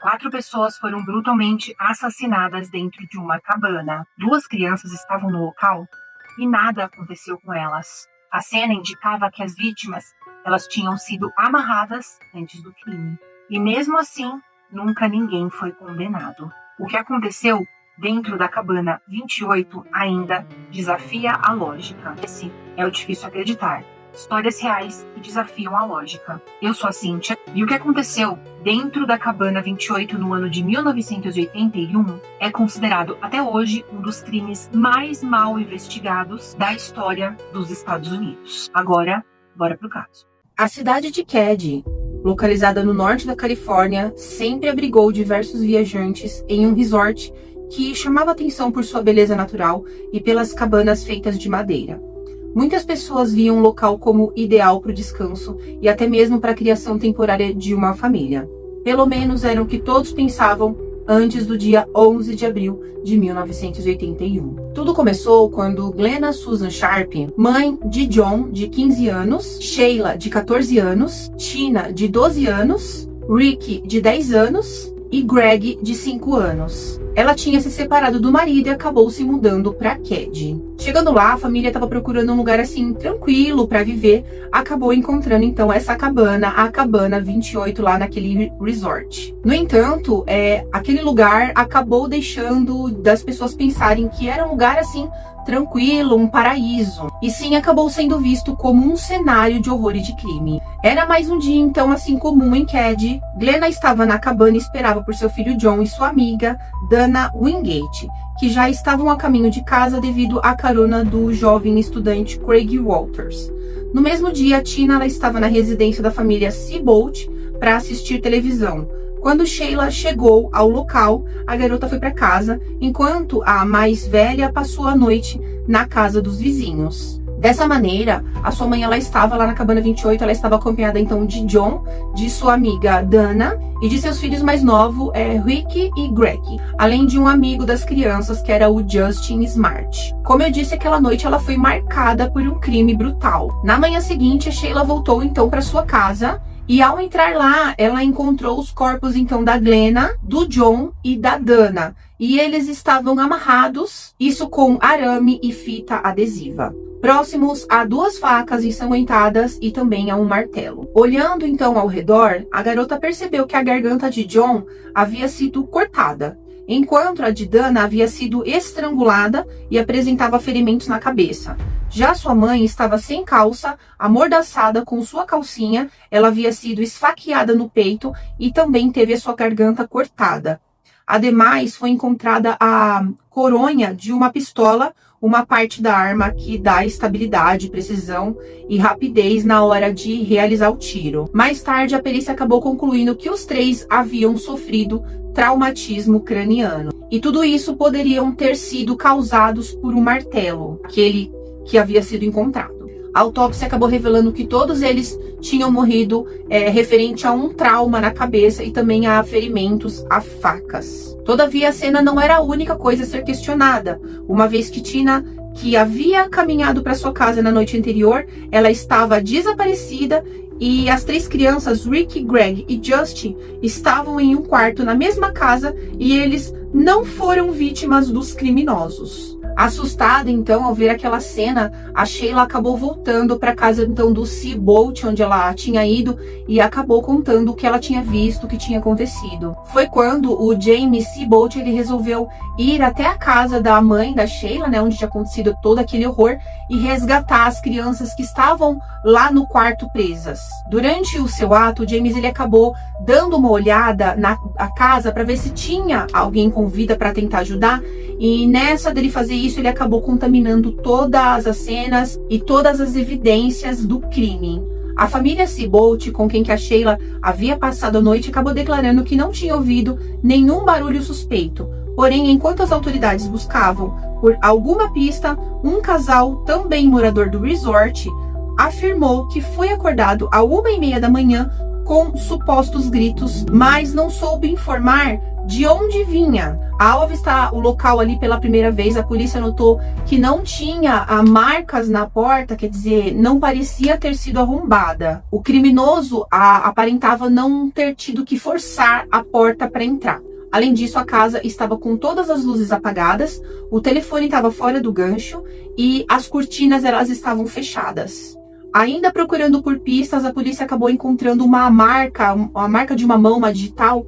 4 pessoas foram brutalmente assassinadas dentro de uma cabana. 2 crianças estavam no local e nada aconteceu com elas. A cena indicava que as vítimas elas tinham sido amarradas antes do crime. E mesmo assim, nunca ninguém foi condenado. O que aconteceu dentro da cabana 28 ainda desafia a lógica. Esse é o difícil acreditar. Histórias reais que desafiam a lógica. Eu sou a Cíntia, e o que aconteceu dentro da cabana 28 no ano de 1981 é considerado até hoje um dos crimes mais mal investigados da história dos Estados Unidos. Agora, bora pro caso. A cidade de Keddie, localizada no norte da Califórnia, sempre abrigou diversos viajantes em um resort que chamava atenção por sua beleza natural e pelas cabanas feitas de madeira. Muitas pessoas viam o local como ideal para o descanso e até mesmo para a criação temporária de uma família. Pelo menos era o que todos pensavam antes do dia 11 de abril de 1981. Tudo começou quando Glenna Susan Sharp, mãe de John, de 15 anos, Sheila, de 14 anos, Tina, de 12 anos, Rick, de 10 anos e Greg, de 5 anos. Ela tinha se separado do marido e acabou se mudando para Keddie. Chegando lá, a família estava procurando um lugar assim tranquilo para viver. Acabou encontrando então essa cabana, a cabana 28 lá naquele resort. No entanto, aquele lugar acabou deixando das pessoas pensarem que era um lugar assim tranquilo, um paraíso. E sim, acabou sendo visto como um cenário de horror e de crime. Era mais um dia então assim comum em Keddie. Glenna estava na cabana e esperava por seu filho John e sua amiga Dana Wingate, que já estavam a caminho de casa devido à carona do jovem estudante Craig Walters. No mesmo dia, Tina ela estava na residência da família Seabolt para assistir televisão. Quando Sheila chegou ao local, a garota foi para casa, enquanto a mais velha passou a noite na casa dos vizinhos. Dessa maneira, a sua mãe ela estava lá na cabana 28, ela estava acompanhada então de John, de sua amiga Dana e de seus filhos mais novos, Rick e Greg, além de um amigo das crianças que era o Justin Smart. Como eu disse, aquela noite ela foi marcada por um crime brutal. Na manhã seguinte, a Sheila voltou então para sua casa e ao entrar lá, ela encontrou os corpos então da Glenna, do John e da Dana. E eles estavam amarrados, isso com arame e fita adesiva, próximos a 2 facas ensanguentadas e também a um martelo. Olhando então ao redor, a garota percebeu que a garganta de John havia sido cortada, enquanto a de Dana havia sido estrangulada e apresentava ferimentos na cabeça. Já sua mãe estava sem calça, amordaçada com sua calcinha, ela havia sido esfaqueada no peito e também teve a sua garganta cortada. Ademais, foi encontrada a coronha de uma pistola, uma parte da arma que dá estabilidade, precisão e rapidez na hora de realizar o tiro. Mais tarde, a perícia acabou concluindo que os 3 haviam sofrido traumatismo craniano. E tudo isso poderiam ter sido causados por um martelo, aquele que havia sido encontrado. A autópsia acabou revelando que todos eles tinham morrido referente a um trauma na cabeça e também a ferimentos a facas. Todavia, a cena não era a única coisa a ser questionada, uma vez que Tina, que havia caminhado para sua casa na noite anterior, ela estava desaparecida e as 3 crianças, Rick, Greg e Justin, estavam em um quarto na mesma casa e eles não foram vítimas dos criminosos. Assustada, então, ao ver aquela cena, a Sheila acabou voltando para casa, então, do Seabolt, onde ela tinha ido, e acabou contando o que ela tinha visto, o que tinha acontecido. Foi quando o James Seabolt, ele resolveu ir até a casa da mãe da Sheila, né, onde tinha acontecido todo aquele horror, e resgatar as crianças que estavam lá no quarto presas. Durante o seu ato, o James, ele acabou dando uma olhada na casa para ver se tinha alguém com vida para tentar ajudar, e nessa dele fazer isso, ele acabou contaminando todas as cenas e todas as evidências do crime. A família Seabolt, com quem que a Sheila havia passado a noite, acabou declarando que não tinha ouvido nenhum barulho suspeito. Porém, enquanto as autoridades buscavam por alguma pista, um casal, também morador do resort, afirmou que foi acordado às 1h30 da manhã com supostos gritos, mas não soube informar de onde vinha. Ao avistar o local ali pela primeira vez, a polícia notou que não tinha marcas na porta, quer dizer, não parecia ter sido arrombada. O criminoso aparentava não ter tido que forçar a porta para entrar. Além disso, a casa estava com todas as luzes apagadas, o telefone estava fora do gancho e as cortinas elas estavam fechadas. Ainda procurando por pistas, a polícia acabou encontrando uma marca de uma mão, uma digital,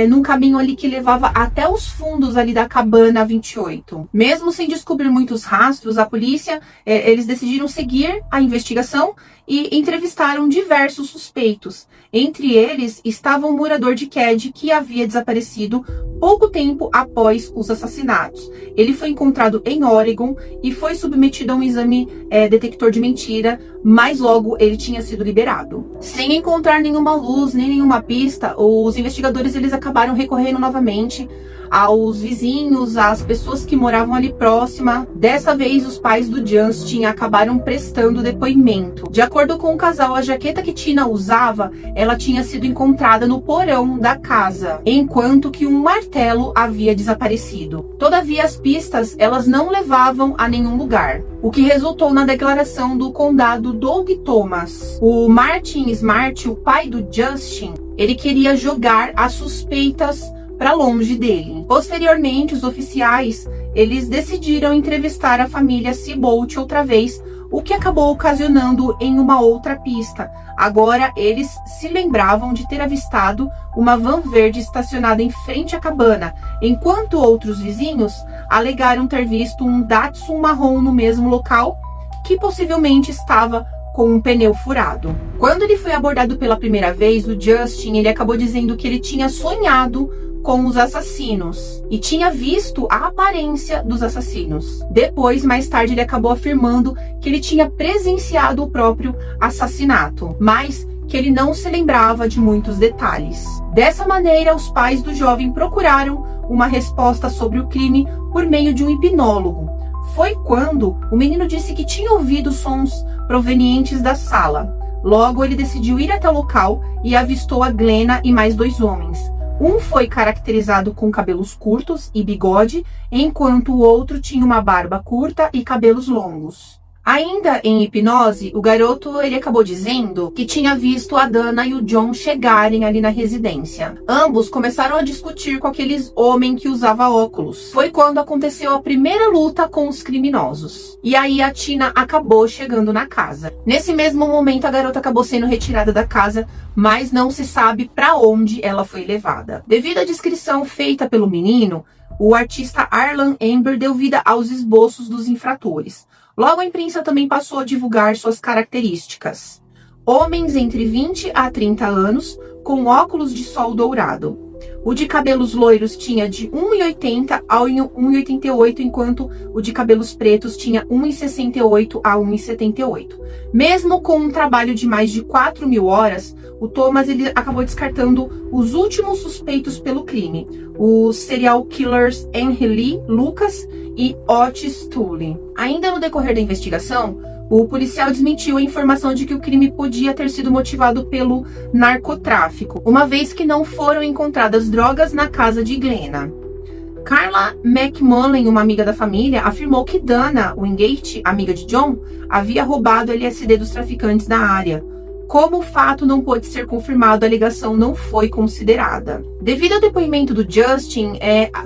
num caminho ali que levava até os fundos ali da cabana 28. Mesmo sem descobrir muitos rastros, a polícia, eles decidiram seguir a investigação e entrevistaram diversos suspeitos. Entre eles estava um morador de Keddie que havia desaparecido pouco tempo após os assassinatos. Ele foi encontrado em Oregon e foi submetido a um exame detector de mentira, mas logo ele tinha sido liberado. Sem encontrar nenhuma luz, nem nenhuma pista, os investigadores eles acabaram recorrendo novamente aos vizinhos, às pessoas que moravam ali próxima. Dessa vez, os pais do Justin acabaram prestando depoimento. De acordo com o casal, a jaqueta que Tina usava, ela tinha sido encontrada no porão da casa, enquanto que um martelo havia desaparecido. Todavia, as pistas, elas não levavam a nenhum lugar, o que resultou na declaração do condado Doug Thomas. O Martin Smart, o pai do Justin, ele queria jogar as suspeitas para longe dele. Posteriormente, os oficiais, eles decidiram entrevistar a família Seabolt outra vez, o que acabou ocasionando em uma outra pista. Agora, eles se lembravam de ter avistado uma van verde estacionada em frente à cabana, enquanto outros vizinhos alegaram ter visto um Datsun marrom no mesmo local, que possivelmente estava com um pneu furado. Quando ele foi abordado pela primeira vez, o Justin, ele acabou dizendo que ele tinha sonhado com os assassinos e tinha visto a aparência dos assassinos. Depois, mais tarde, ele acabou afirmando que ele tinha presenciado o próprio assassinato, mas que ele não se lembrava de muitos detalhes. Dessa maneira, os pais do jovem procuraram uma resposta sobre o crime por meio de um hipnólogo. Foi quando o menino disse que tinha ouvido sons provenientes da sala. Logo, ele decidiu ir até o local e avistou a Glenna e mais 2 homens. Um foi caracterizado com cabelos curtos e bigode, enquanto o outro tinha uma barba curta e cabelos longos. Ainda em hipnose, o garoto ele acabou dizendo que tinha visto a Dana e o John chegarem ali na residência. Ambos começaram a discutir com aqueles homens que usava óculos. Foi quando aconteceu a primeira luta com os criminosos. E aí a Tina acabou chegando na casa. Nesse mesmo momento, a garota acabou sendo retirada da casa, mas não se sabe para onde ela foi levada. Devido à descrição feita pelo menino, o artista Arlan Amber deu vida aos esboços dos infratores. Logo, a imprensa também passou a divulgar suas características. Homens entre 20 a 30 anos, com óculos de sol dourado. O de cabelos loiros tinha de 1,80 a 1,88, enquanto o de cabelos pretos tinha 1,68 a 1,78. Mesmo com um trabalho de mais de 4.000 horas, o Thomas ele acabou descartando os últimos suspeitos pelo crime, os serial killers Henry Lee Lucas e Otis Tully. Ainda no decorrer da investigação, o policial desmentiu a informação de que o crime podia ter sido motivado pelo narcotráfico, uma vez que não foram encontradas drogas na casa de Glenna. Carla McMullen, uma amiga da família, afirmou que Dana Wingate, amiga de John, havia roubado LSD dos traficantes da área. Como o fato não pôde ser confirmado, a alegação não foi considerada. Devido ao depoimento do Justin,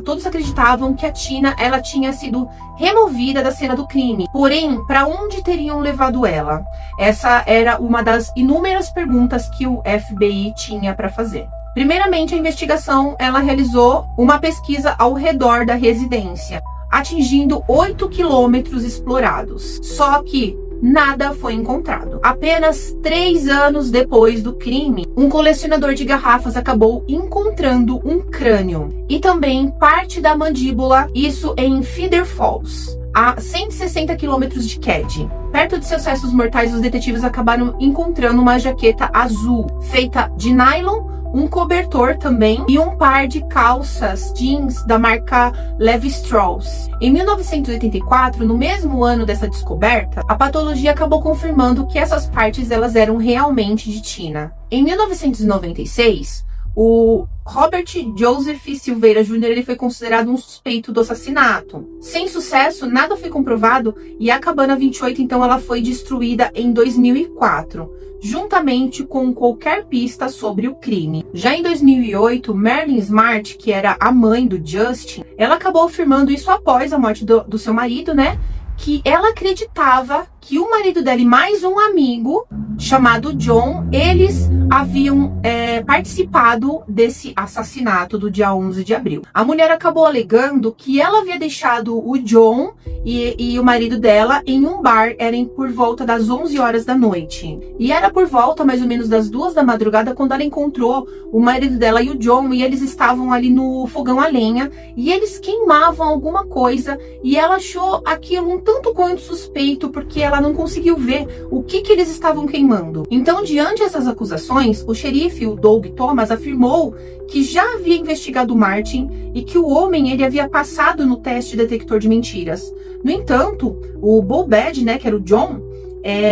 todos acreditavam que a Tina ela tinha sido removida da cena do crime. Porém, para onde teriam levado ela? Essa era uma das inúmeras perguntas que o FBI tinha para fazer. Primeiramente, a investigação ela realizou uma pesquisa ao redor da residência, atingindo 8 quilômetros explorados. Só que nada foi encontrado. Apenas 3 anos depois do crime, um colecionador de garrafas acabou encontrando um crânio e também parte da mandíbula, isso em Feather Falls, a 160 quilômetros de Keddie. Perto de seus restos mortais, os detetives acabaram encontrando uma jaqueta azul, feita de nylon, um cobertor também e um par de calças jeans da marca Levi Strauss. Em 1984, no mesmo ano dessa descoberta, a patologia acabou confirmando que essas partes elas eram realmente de Tina. Em 1996, o Robert Joseph Silveira Jr. ele foi considerado um suspeito do assassinato. Sem sucesso, nada foi comprovado e a cabana 28 então ela foi destruída em 2004, juntamente com qualquer pista sobre o crime. Já em 2008, Marilyn Smart, que era a mãe do Justin, ela acabou afirmando isso após a morte do seu marido, né? Que ela acreditava que o marido dela e mais um amigo chamado John, eles haviam participado desse assassinato do dia 11 de abril. A mulher acabou alegando que ela havia deixado o John e o marido dela em um bar, era por volta das 11 horas da noite. E era por volta mais ou menos das 2 da madrugada quando ela encontrou o marido dela e o John, e eles estavam ali no fogão a lenha, e eles queimavam alguma coisa, e ela achou aquilo um tanto quanto suspeito, porque ela não conseguiu ver o que eles estavam queimando. Então, diante dessas acusações, o xerife, o Doug Thomas, afirmou que já havia investigado o Martin e que o homem ele havia passado no teste detector de mentiras. No entanto, o Bo Bad, né, que era o John,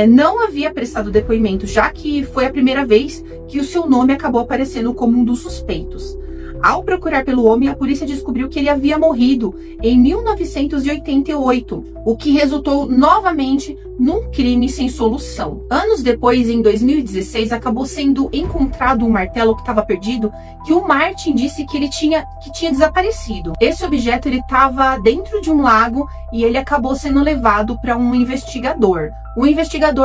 não havia prestado depoimento, já que foi a primeira vez que o seu nome acabou aparecendo como um dos suspeitos. Ao procurar pelo homem, a polícia descobriu que ele havia morrido em 1988, o que resultou novamente num crime sem solução. Anos depois, em 2016, acabou sendo encontrado um martelo que estava perdido, que o Martin disse que tinha desaparecido. Esse objeto estava dentro de um lago e ele acabou sendo levado para um investigador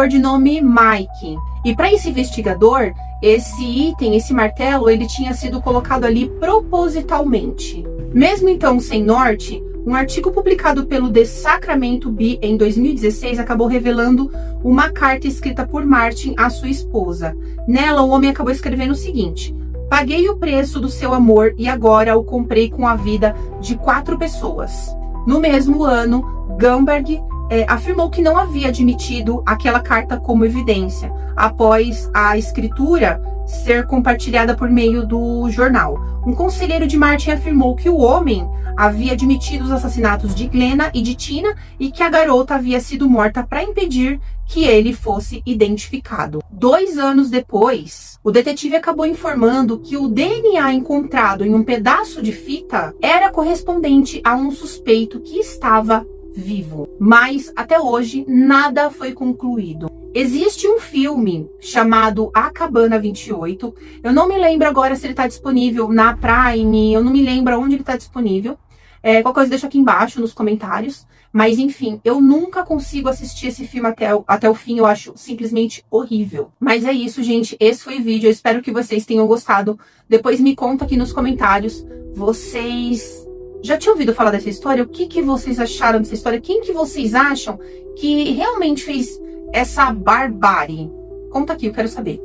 de nome Mike. E para esse investigador, esse item, esse martelo, ele tinha sido colocado ali propositalmente. Mesmo então sem norte, um artigo publicado pelo The Sacramento Bee em 2016 acabou revelando uma carta escrita por Martin à sua esposa. Nela, o homem acabou escrevendo o seguinte: paguei o preço do seu amor e agora o comprei com a vida de 4 pessoas. No mesmo ano, Gamberg afirmou que não havia admitido aquela carta como evidência, após a escritura ser compartilhada por meio do jornal. Um conselheiro de Martin afirmou que o homem havia admitido os assassinatos de Glenna e de Tina e que a garota havia sido morta para impedir que ele fosse identificado. 2 anos depois, o detetive acabou informando que o DNA encontrado em um pedaço de fita era correspondente a um suspeito que estava vivo. Mas, até hoje, nada foi concluído. Existe um filme chamado A Cabana 28. Eu não me lembro agora se ele está disponível na Prime, eu não me lembro onde ele está disponível. Qualquer coisa deixa aqui embaixo nos comentários. Mas, enfim, eu nunca consigo assistir esse filme até o fim, eu acho simplesmente horrível. Mas é isso, gente, esse foi o vídeo, eu espero que vocês tenham gostado. Depois me conta aqui nos comentários, vocês já tinham ouvido falar dessa história? O que vocês acharam dessa história? Quem que vocês acham que realmente fez essa barbárie? Conta aqui, eu quero saber.